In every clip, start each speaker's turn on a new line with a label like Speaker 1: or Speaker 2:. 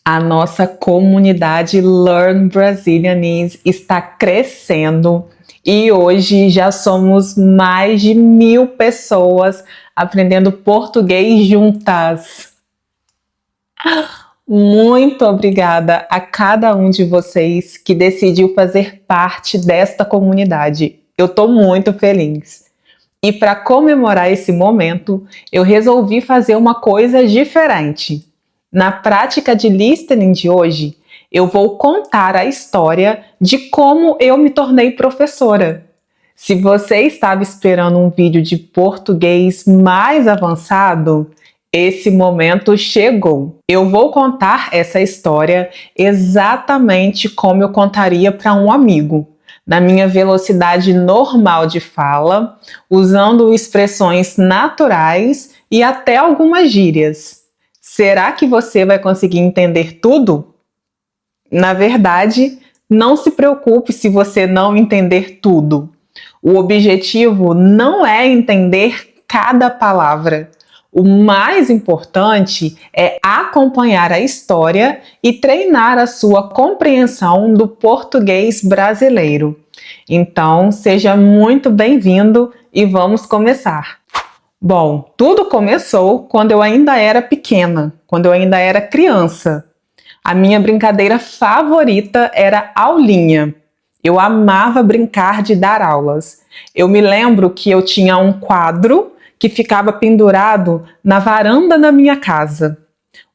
Speaker 1: A nossa comunidade Learn Brazilianese está crescendo e hoje já somos mais de 1000 pessoas aprendendo português juntas. Muito obrigada a cada um de vocês que decidiu fazer parte desta comunidade. Eu estou muito feliz. E para comemorar esse momento, eu resolvi fazer uma coisa diferente. Na prática de listening de hoje, eu vou contar a história de como eu me tornei professora. Se você estava esperando um vídeo de português mais avançado, esse momento chegou. Eu vou contar essa história exatamente como eu contaria para um amigo, na minha velocidade normal de fala, usando expressões naturais e até algumas gírias. Será que você vai conseguir entender tudo? Na verdade, não se preocupe se você não entender tudo. O objetivo não é entender cada palavra. O mais importante é acompanhar a história e treinar a sua compreensão do português brasileiro. Então, seja muito bem-vindo e vamos começar. Bom, tudo começou quando eu ainda era pequena, quando eu ainda era criança. A minha brincadeira favorita era aulinha. Eu amava brincar de dar aulas. Eu me lembro que eu tinha um quadro que ficava pendurado na varanda da minha casa.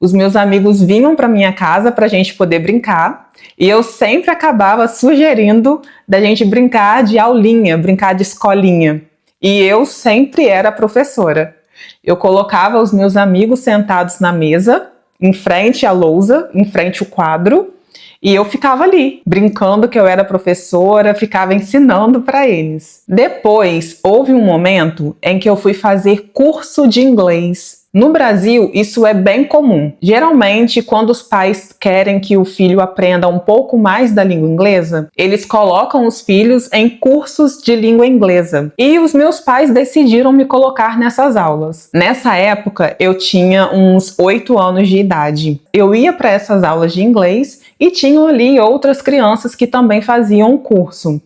Speaker 1: Os meus amigos vinham para minha casa para a gente poder brincar e eu sempre acabava sugerindo da gente brincar de aulinha, brincar de escolinha. E eu sempre era professora. Eu colocava os meus amigos sentados na mesa, em frente à lousa, em frente ao quadro, e eu ficava ali, brincando que eu era professora, ficava ensinando para eles. Depois, houve um momento em que eu fui fazer curso de inglês. No Brasil, isso é bem comum. Geralmente, quando os pais querem que o filho aprenda um pouco mais da língua inglesa, eles colocam os filhos em cursos de língua inglesa. E os meus pais decidiram me colocar nessas aulas. Nessa época, eu tinha uns 8 anos de idade. Eu ia para essas aulas de inglês e tinham ali outras crianças que também faziam o curso.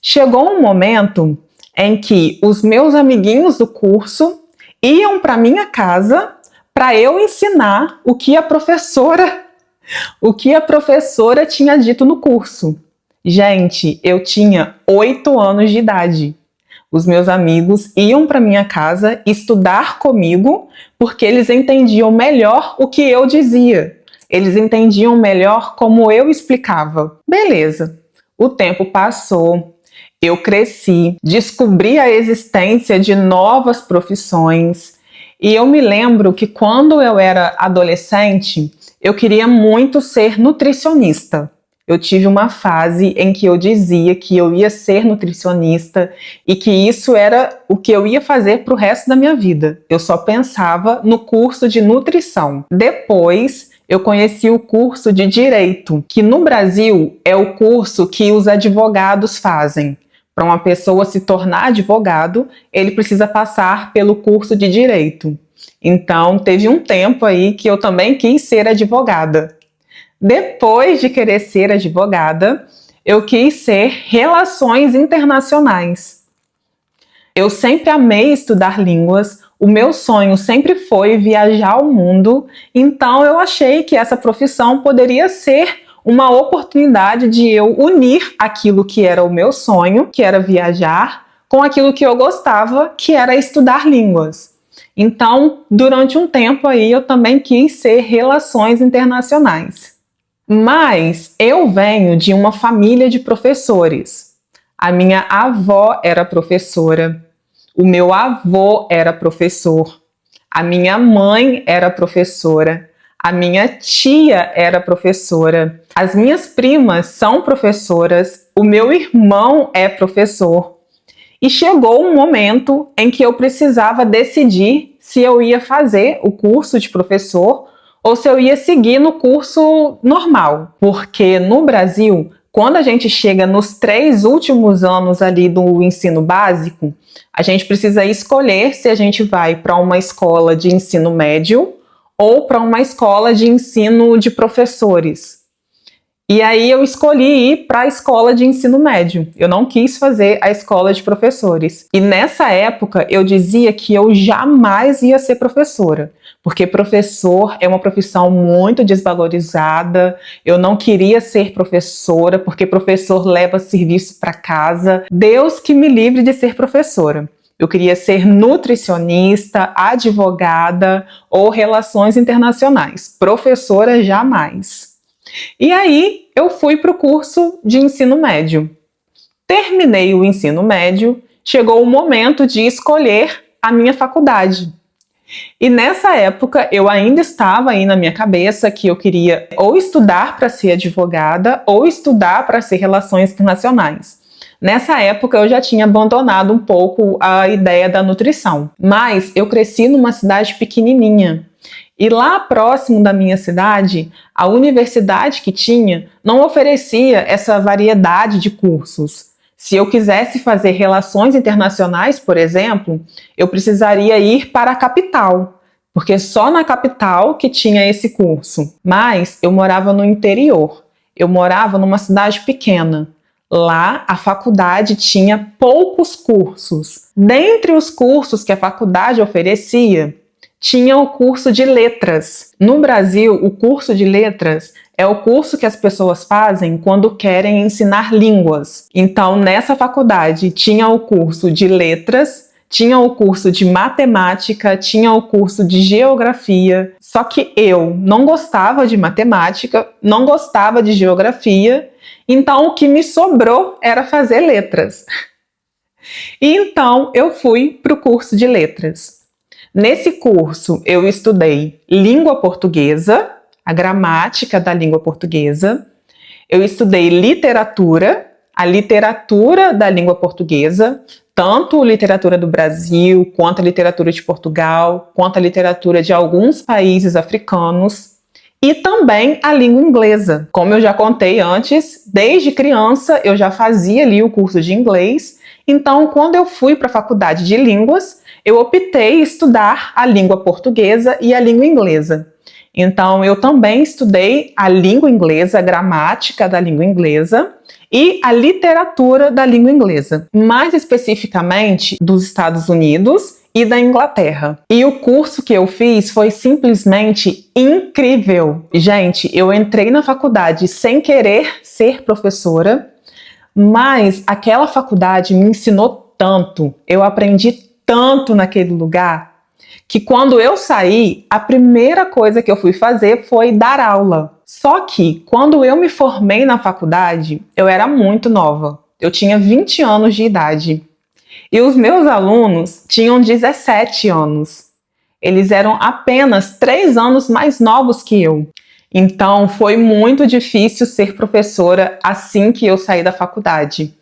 Speaker 1: Chegou um momento em que os meus amiguinhos do curso iam para minha casa para eu ensinar o que a professora tinha dito no curso. Gente, eu tinha 8 anos de idade. Os meus amigos iam para minha casa estudar comigo porque eles entendiam melhor o que eu dizia. Eles entendiam melhor como eu explicava. Beleza, o tempo passou. Eu cresci, descobri a existência de novas profissões e eu me lembro que quando eu era adolescente, eu queria muito ser nutricionista. Eu tive uma fase em que eu dizia que eu ia ser nutricionista e que isso era o que eu ia fazer para o resto da minha vida. Eu só pensava no curso de nutrição. Depois, eu conheci o curso de Direito, que no Brasil é o curso que os advogados fazem. Para uma pessoa se tornar advogado, ele precisa passar pelo curso de Direito. Então, teve um tempo aí que eu também quis ser advogada. Depois de querer ser advogada, eu quis ser Relações Internacionais. Eu sempre amei estudar línguas, o meu sonho sempre foi viajar ao mundo, então eu achei que essa profissão poderia ser uma oportunidade de eu unir aquilo que era o meu sonho, que era viajar, com aquilo que eu gostava, que era estudar línguas. Então, durante um tempo aí, eu também quis ser Relações Internacionais. Mas eu venho de uma família de professores. A minha avó era professora, o meu avô era professor, a minha mãe era professora, a minha tia era professora, as minhas primas são professoras, o meu irmão é professor. E chegou um momento em que eu precisava decidir se eu ia fazer o curso de professor ou se eu ia seguir no curso normal. Porque no Brasil, quando a gente chega nos 3 últimos anos ali do ensino básico, a gente precisa escolher se a gente vai para uma escola de ensino médio ou para uma escola de ensino de professores. E aí eu escolhi ir para a escola de ensino médio. Eu não quis fazer a escola de professores. E nessa época eu dizia que eu jamais ia ser professora, porque professor é uma profissão muito desvalorizada. Eu não queria ser professora, porque professor leva serviço para casa. Deus que me livre de ser professora. Eu queria ser nutricionista, advogada ou relações internacionais. Professora, jamais. E aí, eu fui para o curso de ensino médio. Terminei o ensino médio, chegou o momento de escolher a minha faculdade. E nessa época, eu ainda estava aí na minha cabeça que eu queria ou estudar para ser advogada ou estudar para ser relações internacionais. Nessa época, eu já tinha abandonado um pouco a ideia da nutrição. Mas eu cresci numa cidade pequenininha. E lá próximo da minha cidade, a universidade que tinha não oferecia essa variedade de cursos. Se eu quisesse fazer relações internacionais, por exemplo, eu precisaria ir para a capital, porque só na capital que tinha esse curso. Mas eu morava no interior, eu morava numa cidade pequena. Lá, a faculdade tinha poucos cursos. Dentre os cursos que a faculdade oferecia, tinha o curso de letras. No Brasil, o curso de letras é o curso que as pessoas fazem quando querem ensinar línguas. Então, nessa faculdade, tinha o curso de letras, tinha o curso de matemática, tinha o curso de geografia. Só que eu não gostava de matemática, não gostava de geografia, então o que me sobrou era fazer letras. E então, eu fui para o curso de letras. Nesse curso, eu estudei língua portuguesa, a gramática da língua portuguesa. Eu estudei literatura, a literatura da língua portuguesa, tanto literatura do Brasil, quanto a literatura de Portugal, quanto a literatura de alguns países africanos. E também a língua inglesa. Como eu já contei antes, desde criança eu já fazia ali o curso de inglês. Então, quando eu fui para a faculdade de línguas, eu optei em estudar a língua portuguesa e a língua inglesa. Então, eu também estudei a língua inglesa, a gramática da língua inglesa e a literatura da língua inglesa, mais especificamente dos Estados Unidos e da Inglaterra. E o curso que eu fiz foi simplesmente incrível. Gente, eu entrei na faculdade sem querer ser professora, mas aquela faculdade me ensinou tanto, eu aprendi tanto naquele lugar, que quando eu saí, a primeira coisa que eu fui fazer foi dar aula. Só que, quando eu me formei na faculdade, eu era muito nova. Eu tinha 20 anos de idade. E os meus alunos tinham 17 anos. Eles eram apenas 3 anos mais novos que eu. Então, foi muito difícil ser professora assim que eu saí da faculdade.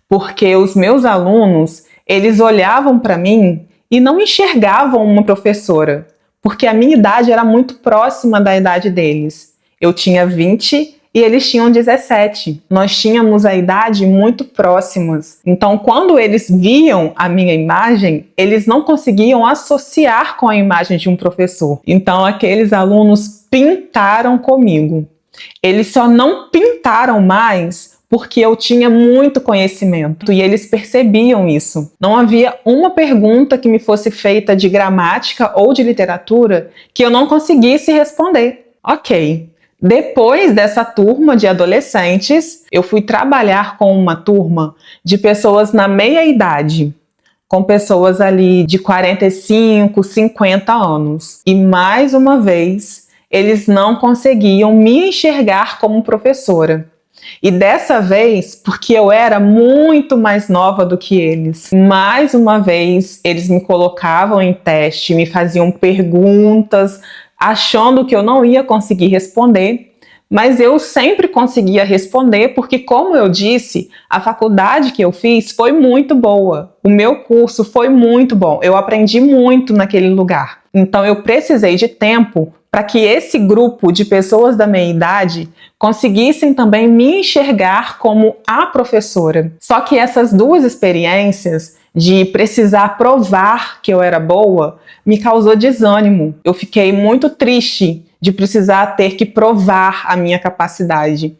Speaker 1: Porque os meus alunos, eles olhavam para mim e não enxergavam uma professora, porque a minha idade era muito próxima da idade deles. Eu tinha 20 e eles tinham 17. Nós tínhamos a idade muito próximas. Então, quando eles viam a minha imagem, eles não conseguiam associar com a imagem de um professor. Então, aqueles alunos pintaram comigo. Eles só não pintaram mais porque eu tinha muito conhecimento e eles percebiam isso. Não havia uma pergunta que me fosse feita de gramática ou de literatura que eu não conseguisse responder. Ok. Depois dessa turma de adolescentes, eu fui trabalhar com uma turma de pessoas na meia-idade, com pessoas ali de 45, 50 anos. E mais uma vez, eles não conseguiam me enxergar como professora. E dessa vez, porque eu era muito mais nova do que eles, mais uma vez eles me colocavam em teste, me faziam perguntas, achando que eu não ia conseguir responder, mas eu sempre conseguia responder porque, como eu disse, a faculdade que eu fiz foi muito boa. O meu curso foi muito bom, eu aprendi muito naquele lugar. Então eu precisei de tempo para que esse grupo de pessoas da minha idade conseguissem também me enxergar como a professora. Só que essas duas experiências de precisar provar que eu era boa, me causou desânimo. Eu fiquei muito triste de precisar ter que provar a minha capacidade.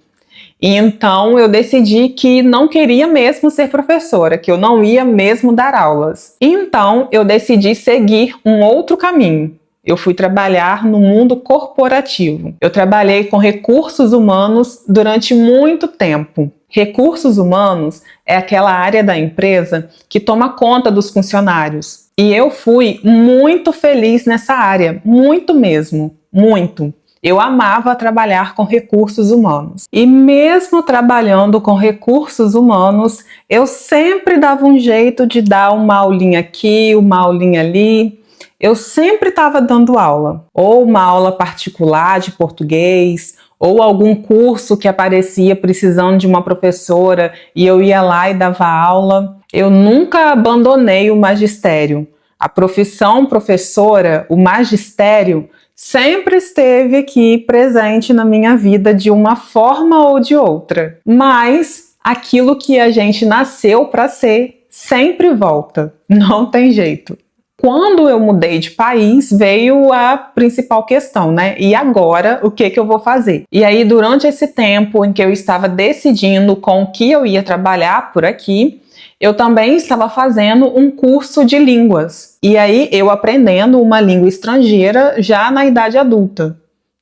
Speaker 1: E então eu decidi que não queria mesmo ser professora, que eu não ia mesmo dar aulas. Então eu decidi seguir um outro caminho. Eu fui trabalhar no mundo corporativo. Eu trabalhei com recursos humanos durante muito tempo. Recursos humanos é aquela área da empresa que toma conta dos funcionários. E eu fui muito feliz nessa área, muito mesmo, muito. Eu amava trabalhar com recursos humanos. E mesmo trabalhando com recursos humanos, eu sempre dava um jeito de dar uma aulinha aqui, uma aulinha ali. Eu sempre estava dando aula, ou uma aula particular de português, ou algum curso que aparecia precisando de uma professora e eu ia lá e dava aula. Eu nunca abandonei o magistério. A profissão professora, o magistério, sempre esteve aqui presente na minha vida de uma forma ou de outra. Mas aquilo que a gente nasceu para ser sempre volta, não tem jeito. Quando eu mudei de país, veio a principal questão, né? E agora, o que eu vou fazer? E aí, durante esse tempo em que eu estava decidindo com o que eu ia trabalhar por aqui, eu também estava fazendo um curso de línguas. E aí, eu aprendendo uma língua estrangeira já na idade adulta.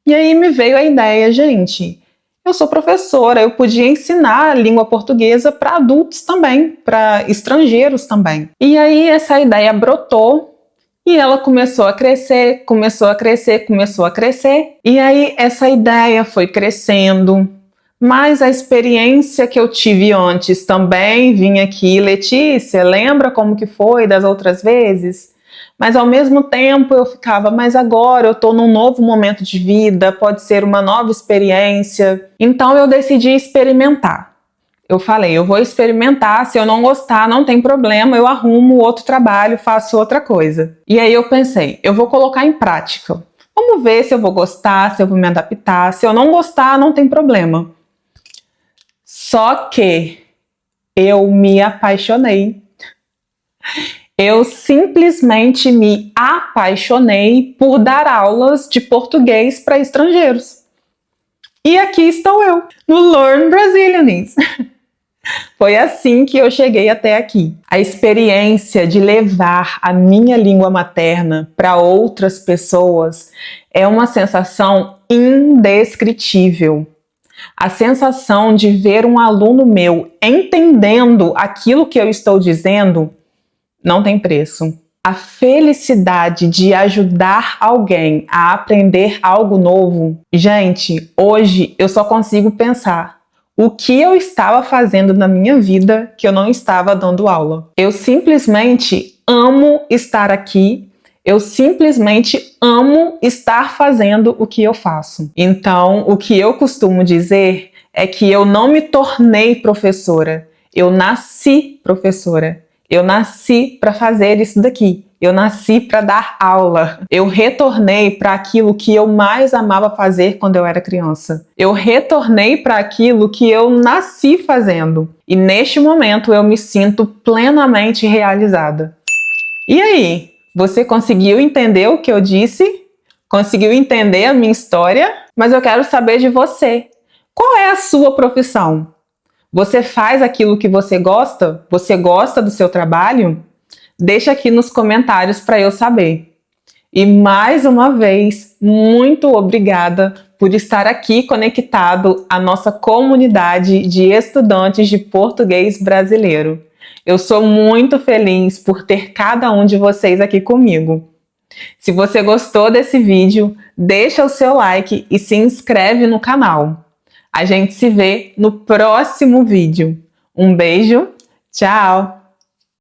Speaker 1: E aí me veio a ideia, gente, eu sou professora, eu podia ensinar a língua portuguesa para adultos também, para estrangeiros também. E aí essa ideia brotou e ela começou a crescer, começou a crescer, começou a crescer. E aí essa ideia foi crescendo, mas a experiência que eu tive antes também vinha aqui. Letícia, lembra como que foi das outras vezes? Mas ao mesmo tempo eu ficava, mas agora eu estou num novo momento de vida, pode ser uma nova experiência. Então eu decidi experimentar. Eu falei, eu vou experimentar, se eu não gostar, não tem problema, eu arrumo outro trabalho, faço outra coisa. E aí eu pensei, eu vou colocar em prática. Vamos ver se eu vou gostar, se eu vou me adaptar. Se eu não gostar, não tem problema. Só que eu me apaixonei. Eu simplesmente me apaixonei por dar aulas de português para estrangeiros. E aqui estou eu, no Learn Brazilianese. Foi assim que eu cheguei até aqui. A experiência de levar a minha língua materna para outras pessoas é uma sensação indescritível. A sensação de ver um aluno meu entendendo aquilo que eu estou dizendo não tem preço. A felicidade de ajudar alguém a aprender algo novo, gente, hoje eu só consigo pensar o que eu estava fazendo na minha vida que eu não estava dando aula. Eu simplesmente amo estar aqui, eu simplesmente amo estar fazendo o que eu faço. Então, o que eu costumo dizer é que eu não me tornei professora, eu nasci professora. Eu nasci para fazer isso daqui. Eu nasci para dar aula. Eu retornei para aquilo que eu mais amava fazer quando eu era criança. Eu retornei para aquilo que eu nasci fazendo. E neste momento eu me sinto plenamente realizada. E aí? Você conseguiu entender o que eu disse? Conseguiu entender a minha história? Mas eu quero saber de você. Qual é a sua profissão? Você faz aquilo que você gosta? Você gosta do seu trabalho? Deixa aqui nos comentários para eu saber. E mais uma vez, muito obrigada por estar aqui conectado à nossa comunidade de estudantes de português brasileiro. Eu sou muito feliz por ter cada um de vocês aqui comigo. Se você gostou desse vídeo, deixa o seu like e se inscreve no canal. A gente se vê no próximo vídeo. Um beijo, tchau!